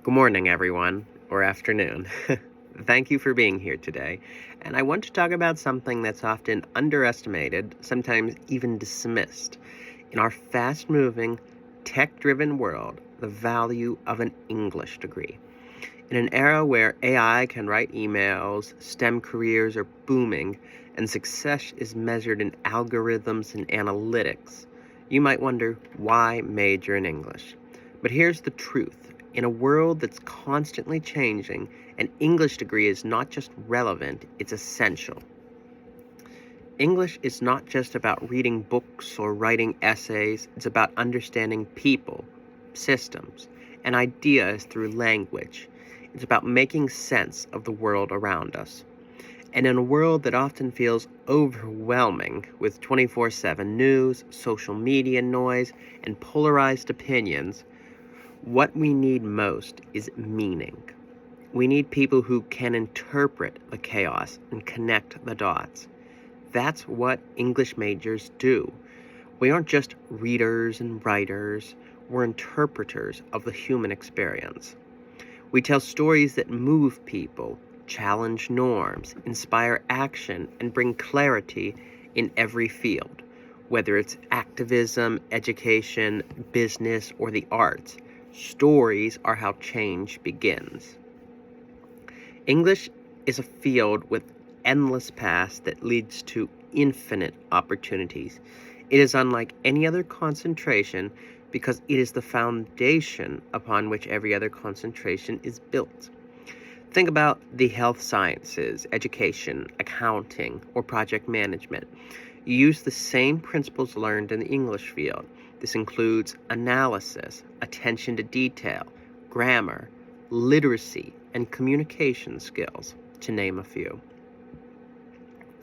Good morning, everyone, or afternoon. Thank you for being here today. And I want to talk about something that's often underestimated, sometimes even dismissed. In our fast moving, tech driven world, the value of an English degree. In an era where AI can write emails, STEM careers are booming, and success is measured in algorithms and analytics, you might wonder why major in English. But here's the truth. In a world that's constantly changing, an English degree is not just relevant, it's essential. English is not just about reading books or writing essays, it's about understanding people, systems, and ideas through language. It's about making sense of the world around us. And in a world that often feels overwhelming with 24/7 news, social media noise, and polarized opinions, what we need most is meaning. We need people who can interpret the chaos and connect the dots. That's what English majors do. We aren't just readers and writers, we're interpreters of the human experience. We tell stories that move people, challenge norms, inspire action, and bring clarity in every field, whether it's activism, education, business, or the arts. Stories are how change begins. English is a field with endless paths that leads to infinite opportunities. It is unlike any other concentration because it is the foundation upon which every other concentration is built. Think about the health sciences, education, accounting, or project management. You use the same principles learned in the English field. This includes analysis, attention to detail, grammar, literacy, and communication skills, to name a few.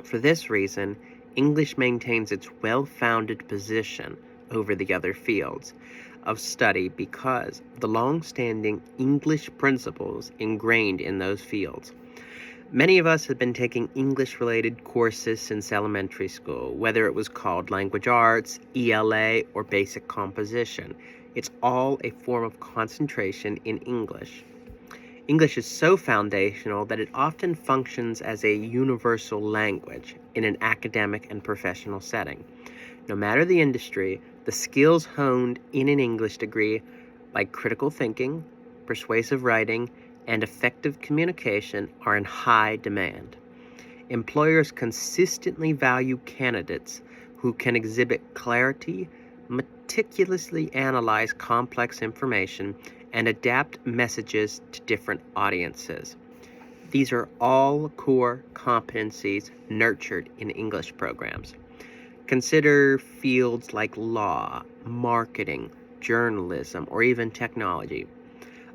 For this reason, English maintains its well-founded position over the other fields of study because of the long-standing English principles ingrained in those fields. Many of us have been taking English-related courses since elementary school, whether it was called language arts, ELA, or basic composition. It's all a form of concentration in English. English is so foundational that it often functions as a universal language in an academic and professional setting. No matter the industry, the skills honed in an English degree, like critical thinking, persuasive writing, and effective communication, are in high demand. Employers consistently value candidates who can exhibit clarity, meticulously analyze complex information, and adapt messages to different audiences. These are all core competencies nurtured in English programs. Consider fields like law, marketing, journalism, or even technology.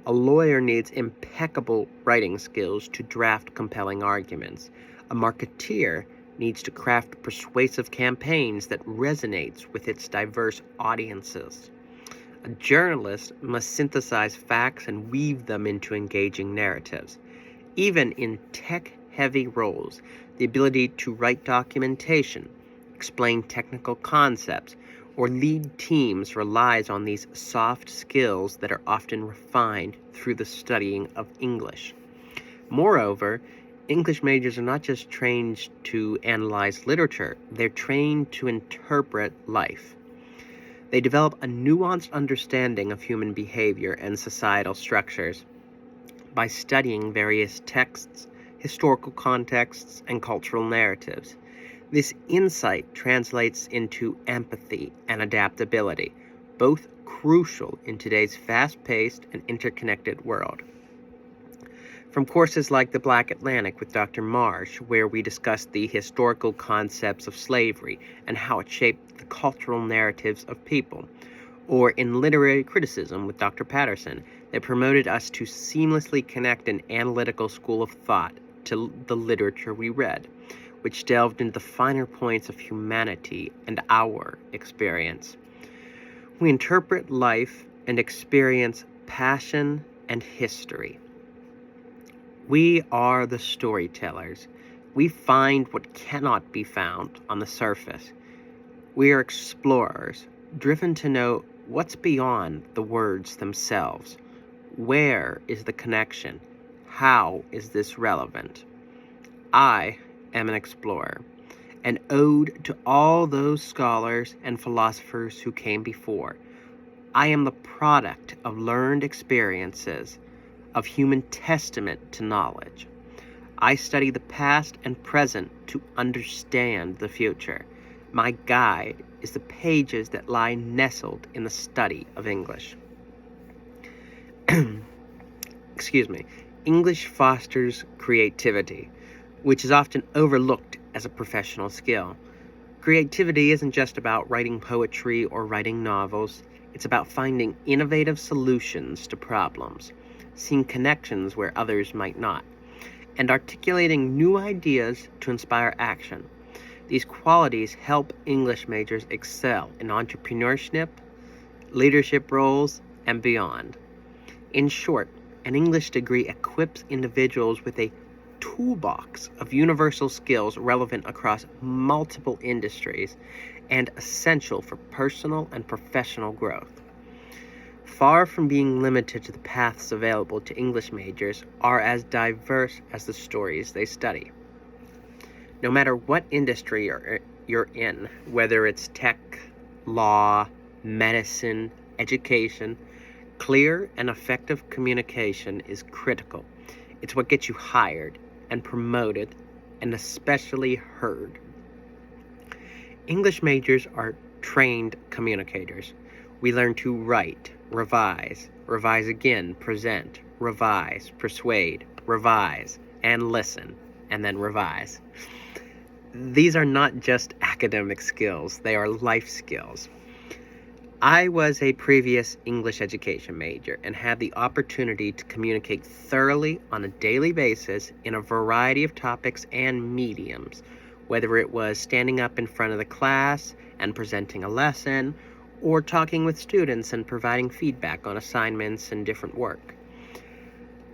A lawyer needs impeccable writing skills to draft compelling arguments. A marketeer needs to craft persuasive campaigns that resonates with its diverse audiences. A journalist must synthesize facts and weave them into engaging narratives. Even in tech-heavy roles, the ability to write documentation, explain technical concepts, or lead teams relies on these soft skills that are often refined through the studying of English. Moreover, English majors are not just trained to analyze literature, they're trained to interpret life. They develop a nuanced understanding of human behavior and societal structures by studying various texts, historical contexts, and cultural narratives. This insight translates into empathy and adaptability, both crucial in today's fast-paced and interconnected world. From courses like The Black Atlantic with Dr. Marsh, where we discuss the historical concepts of slavery and how it shaped the cultural narratives of people, or in Literary Criticism with Dr. Patterson, that promoted us to seamlessly connect an analytical school of thought to the literature we read, which delved into the finer points of humanity and our experience. We interpret life and experience passion and history. We are the storytellers. We find what cannot be found on the surface. We are explorers, driven to know what's beyond the words themselves. Where is the connection? How is this relevant? I am an explorer, an ode to all those scholars and philosophers who came before. I am the product of learned experiences, of human testament to knowledge. I study the past and present to understand the future. My guide is the pages that lie nestled in the study of English. Excuse me. English fosters creativity, which is often overlooked as a professional skill. Creativity isn't just about writing poetry or writing novels. It's about finding innovative solutions to problems, seeing connections where others might not, and articulating new ideas to inspire action. These qualities help English majors excel in entrepreneurship, leadership roles, and beyond. In short, an English degree equips individuals with a toolbox of universal skills relevant across multiple industries and essential for personal and professional growth. Far from being limited to the paths available to English majors, are as diverse as the stories they study. No matter what industry you're in, whether it's tech, law, medicine, education, clear and effective communication is critical. It's what gets you hired and promoted and especially heard. English majors are trained communicators. We learn to write, revise again, present, revise, persuade, revise, and listen, and then revise. These are not just academic skills, they are life skills. I was a previous English education major and had the opportunity to communicate thoroughly on a daily basis in a variety of topics and mediums, whether it was standing up in front of the class and presenting a lesson, or talking with students and providing feedback on assignments and different work.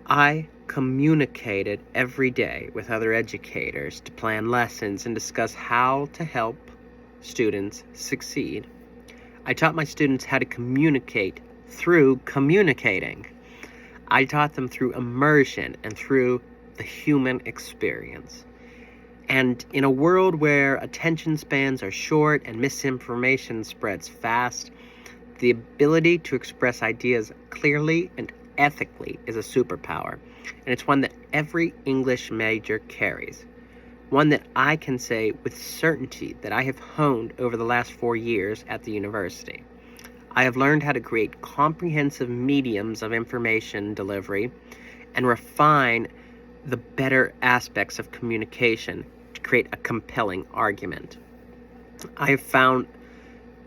I communicated every day with other educators to plan lessons and discuss how to help students succeed. I taught my students how to communicate through communicating. I taught them through immersion and through the human experience. And in a world where attention spans are short and misinformation spreads fast, the ability to express ideas clearly and ethically is a superpower, and it's one that every English major carries. One that I can say with certainty that I have honed over the last 4 years at the university. I have learned how to create comprehensive mediums of information delivery and refine the better aspects of communication to create a compelling argument. I have found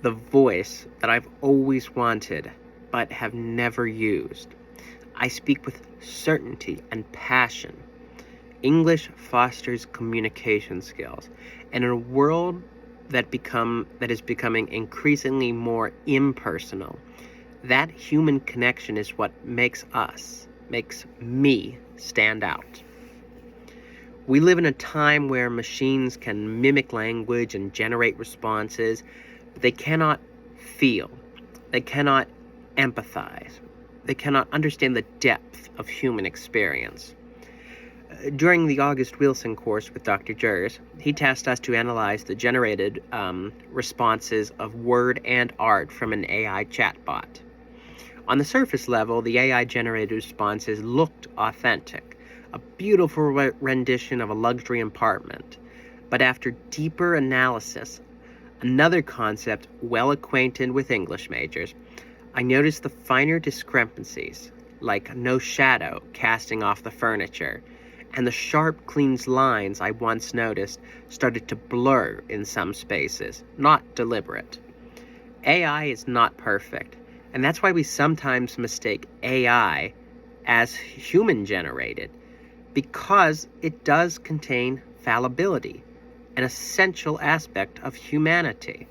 the voice that I've always wanted but have never used. I speak with certainty and passion. English fosters communication skills, and in a world that is becoming increasingly more impersonal, that human connection is what makes me stand out. We live in a time where machines can mimic language and generate responses, but they cannot feel, they cannot empathize, they cannot understand the depth of human experience. During the August Wilson course with Dr. Jers, he tasked us to analyze the generated responses of word and art from an AI chatbot. On the surface level, the AI-generated responses looked authentic, a beautiful rendition of a luxury apartment. But after deeper analysis, another concept well acquainted with English majors, I noticed the finer discrepancies, like no shadow casting off the furniture, and the sharp, clean lines I once noticed started to blur in some spaces, not deliberate. AI is not perfect, and that's why we sometimes mistake AI as human-generated, because it does contain fallibility, an essential aspect of humanity.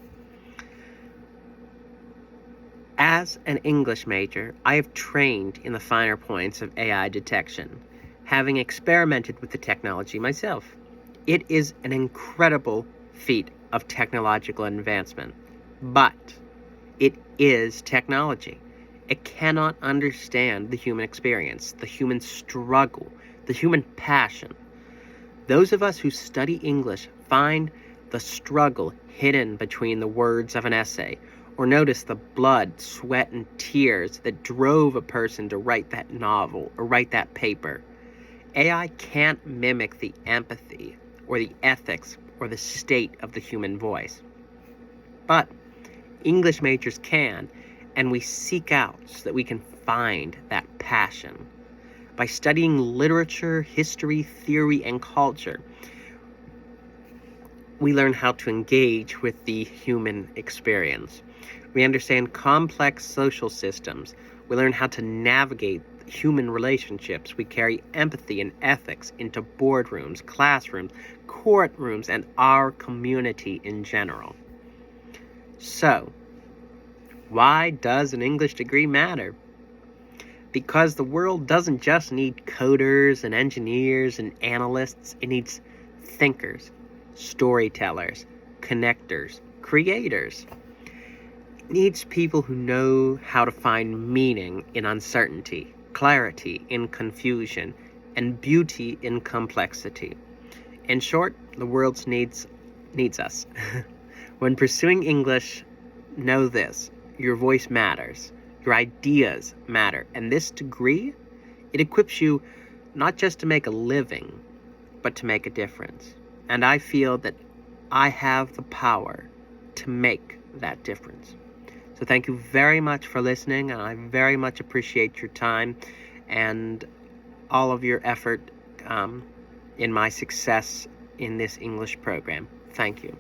As an English major, I have trained in the finer points of AI detection, having experimented with the technology myself. It is an incredible feat of technological advancement, but it is technology, It cannot understand the human experience, the human struggle, the human passion. Those of us who study English find the struggle hidden between the words of an essay, or notice the blood, sweat, and tears that drove a person to write that novel or write that paper. AI can't mimic the empathy or the ethics or the state of the human voice. But English majors can, and we seek out so that we can find that passion. By studying literature, history, theory, and culture, we learn how to engage with the human experience. We understand complex social systems. We learn how to navigate human relationships. We carry empathy and ethics into boardrooms, classrooms, courtrooms, and our community in general. So, why does an English degree matter? Because the world doesn't just need coders and engineers and analysts. It needs thinkers, storytellers, connectors, creators. It needs people who know how to find meaning in uncertainty, clarity in confusion, and beauty in complexity. In short, the world needs us. When pursuing English, know this: your voice matters. Your ideas matter. And this degree, it equips you not just to make a living, but to make a difference. And I feel that I have the power to make that difference. So thank you very much for listening, and I very much appreciate your time and all of your effort in my success in this English program. Thank you.